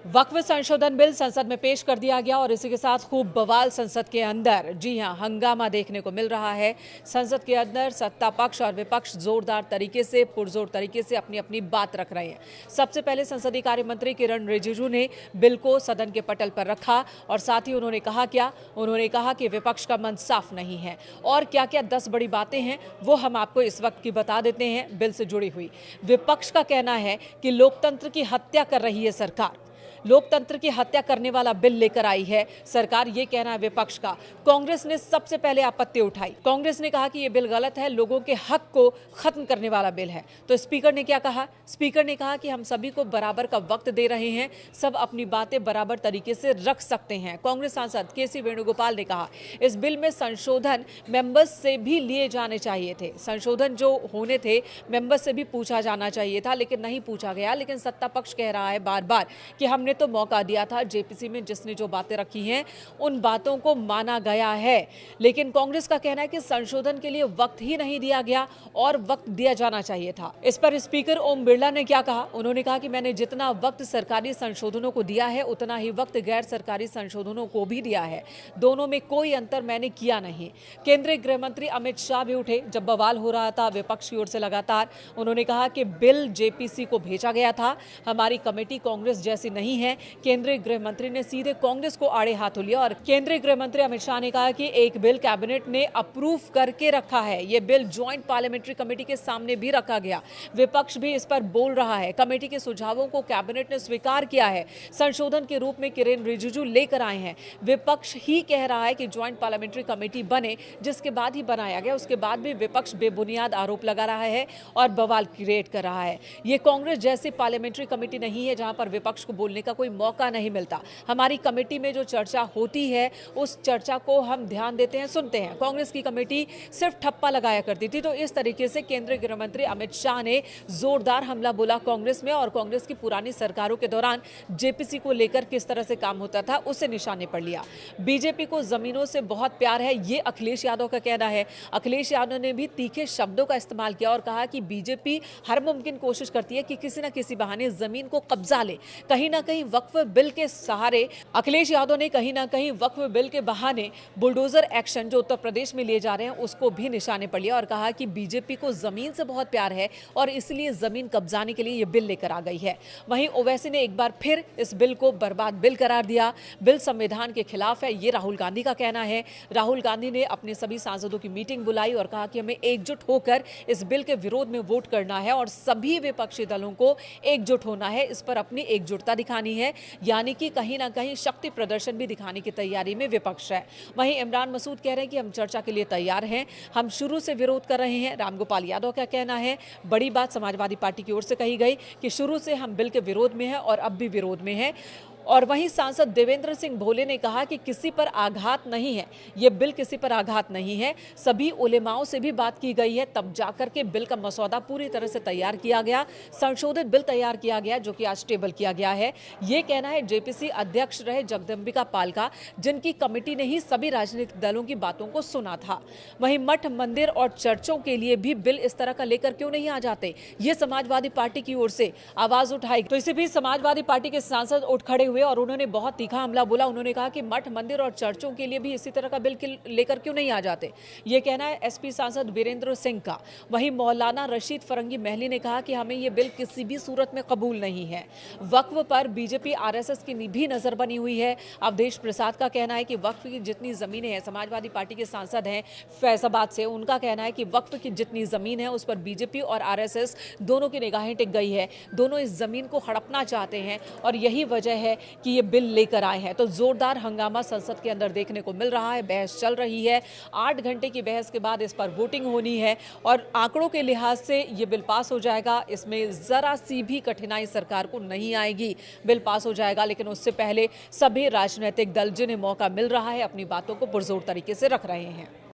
वक्फ संशोधन बिल संसद में पेश कर दिया गया और इसी के साथ खूब बवाल संसद के अंदर। जी हां, हंगामा देखने को मिल रहा है। संसद के अंदर सत्ता पक्ष और विपक्ष जोरदार तरीके से, पुरजोर तरीके से अपनी अपनी बात रख रहे हैं। सबसे पहले संसदीय कार्य मंत्री किरण रिजिजू ने बिल को सदन के पटल पर रखा और साथ ही उन्होंने कहा कि विपक्ष का मन साफ नहीं है और क्या क्या 10 बड़ी बातें हैं वो हम आपको इस वक्त की बता देते हैं बिल से जुड़ी हुई। विपक्ष का कहना है कि लोकतंत्र की हत्या कर रही है सरकार, लोकतंत्र की हत्या करने वाला बिल लेकर आई है सरकार, ये कहना है विपक्ष का। कांग्रेस ने सबसे पहले आपत्ति उठाई। कांग्रेस ने कहा कि यह बिल गलत है, लोगों के हक को खत्म करने वाला बिल है। तो स्पीकर ने क्या कहा? स्पीकर ने कहा कि हम सभी को बराबर का वक्त दे रहे हैं, सब अपनी बातें बराबर तरीके से रख सकते हैं। कांग्रेस सांसद केसी वेणुगोपाल ने कहा इस बिल में संशोधन मेंबर्स से भी लिए जाने चाहिए थे, संशोधन जो होने थे मेंबर्स से भी पूछा जाना चाहिए था, लेकिन नहीं पूछा गया। लेकिन सत्ता पक्ष कह रहा है बार बार कि हमने तो मौका दिया था, जेपीसी में जिसने जो बातें रखी हैं उन बातों को माना गया है। लेकिन कांग्रेस का कहना है कि संशोधन के लिए वक्त ही नहीं दिया गया और वक्त दिया जाना चाहिए था। इस पर स्पीकर ओम बिरला ने क्या कहा? उन्होंने कहा कि मैंने जितना वक्त सरकारी संशोधनों को दिया है उतना ही वक्त गैर सरकारी संशोधनों को भी दिया है, दोनों में कोई अंतर मैंने किया नहीं। केंद्रीय गृह मंत्री अमित शाह भी उठे जब बवाल हो रहा था विपक्ष की ओर से लगातार। उन्होंने कहा कि बिल जेपीसी को भेजा गया था, हमारी कमेटी कांग्रेस जैसी नहीं है। केंद्रीय गृह मंत्री ने सीधे कांग्रेस को आड़े हाथों लिया और केंद्रीय गृह मंत्री अमित शाह ने कहा कि एक बिल कैबिनेट ने अप्रूव करके रखा है, यह बिल ज्वाइंट पार्लियामेंट्री कमेटी के सामने भी रखा गया, विपक्ष भी इस पर बोल रहा है। कमेटी के सुझावों को कैबिनेट ने स्वीकार किया है, संशोधन के रूप में किरण रिजिजू लेकर आए हैं। विपक्ष ही कह रहा है कि ज्वाइंट पार्लियामेंट्री कमेटी बने, जिसके बाद ही बनाया गया, उसके बाद भी विपक्ष बेबुनियाद आरोप लगा रहा है और बवाल क्रिएट कर रहा है। यह कांग्रेस जैसी पार्लियामेंट्री कमेटी नहीं है जहां पर विपक्ष को बोलने का कोई मौका नहीं मिलता। हमारी कमेटी में जो चर्चा होती है उस चर्चा को हम ध्यान देते हैं, सुनते हैं। कांग्रेस की कमेटी सिर्फ ठप्पा लगाया करती थी। तो इस तरीके से केंद्रीय गृह मंत्री अमित शाह ने जोरदार हमला बोला कांग्रेस में और कांग्रेस की पुरानी सरकारों के दौरान जेपीसी को लेकर किस तरह से काम होता था उसे निशाने पर लिया। बीजेपी को जमीनों से बहुत प्यार है, ये अखिलेश यादव का कहना है। अखिलेश यादव ने भी तीखे शब्दों का इस्तेमाल किया और कहा कि बीजेपी हर मुमकिन कोशिश करती है कि किसी न किसी बहाने जमीन को कब्जा ले। कहीं ना कहीं वक्फ बिल के सहारे अखिलेश यादव ने कहीं ना कहीं वक्फ बिल के बहाने बुलडोजर एक्शन जो उत्तर प्रदेश में लिए जा रहे हैं उसको भी निशाने पर लिया और कहा कि बीजेपी को जमीन से बहुत प्यार है और इसलिए जमीन कब्जाने के लिए यह बिल लेकर आ गई है। वहीं ओवैसी ने एक बार फिर इस बिल को बर्बाद बिल करार दिया, बिल संविधान के खिलाफ है, ये राहुल गांधी का कहना है। राहुल गांधी ने अपने सभी सांसदों की मीटिंग बुलाई और कहा कि हमें एकजुट होकर इस बिल के विरोध में वोट करना है और सभी विपक्षी दलों को एकजुट होना है, इस पर अपनी एकजुटता दिखानी है, यानी कि कहीं ना कहीं शक्ति प्रदर्शन भी दिखाने की तैयारी में विपक्ष है। वहीं इमरान मसूद कह रहे हैं कि हम चर्चा के लिए तैयार हैं, हम शुरू से विरोध कर रहे हैं। रामगोपाल यादव का कहना है बड़ी बात समाजवादी पार्टी की ओर से कही गई कि शुरू से हम बिल के विरोध में हैं और अब भी विरोध में हैं। और वहीं सांसद देवेंद्र सिंह भोले ने कहा कि किसी पर आघात नहीं है, यह बिल किसी पर आघात नहीं है, सभी उलेमाओं से भी बात की गई है, तब जाकर के बिल का मसौदा पूरी तरह से तैयार किया गया, संशोधित बिल तैयार किया गया जो कि आज टेबल किया गया है। यह कहना है जेपीसी अध्यक्ष रहे जगदम्बिका पाल का, जिनकी कमेटी ने ही सभी राजनीतिक दलों की बातों को सुना था। वहीं मठ, मंदिर और चर्चों के लिए भी बिल इस तरह का लेकर क्यों नहीं आ जाते, ये समाजवादी पार्टी की ओर से आवाज उठाई। तो इसी बीच समाजवादी पार्टी के सांसद उठ खड़े हुए और उन्होंने बहुत तीखा हमला बोला। उन्होंने कहा कि मठ, मंदिर और चर्चों के लिए भी इसी तरह का बिल लेकर क्यों नहीं आ जाते, ये कहना है एसपी सांसद वीरेंद्र सिंह का। वहीं मौलाना रशीद फरंगी महली ने कहा कि हमें ये बिल किसी भी सूरत में कबूल नहीं है। वक्फ पर बीजेपी आरएसएस की भी नजर बनी हुई है। अवधेश प्रसाद का कहना है कि वक्फ की जितनी जमीनें हैं, समाजवादी पार्टी के सांसद हैं फैजाबाद से, उनका कहना है कि वक्फ की जितनी जमीन है उस पर बीजेपी और आरएसएस दोनों की निगाहें टिक गई है, दोनों इस जमीन को हड़पना चाहते हैं और यही वजह है कि ये बिल लेकर आए हैं। तो जोरदार हंगामा संसद के अंदर देखने को मिल रहा है, बहस चल रही है। 8 घंटे की बहस के बाद इस पर वोटिंग होनी है और आंकड़ों के लिहाज से ये बिल पास हो जाएगा, इसमें जरा सी भी कठिनाई सरकार को नहीं आएगी, बिल पास हो जाएगा। लेकिन उससे पहले सभी राजनीतिक दल जिन्हें मौका मिल रहा है अपनी बातों को पुरजोर तरीके से रख रहे हैं।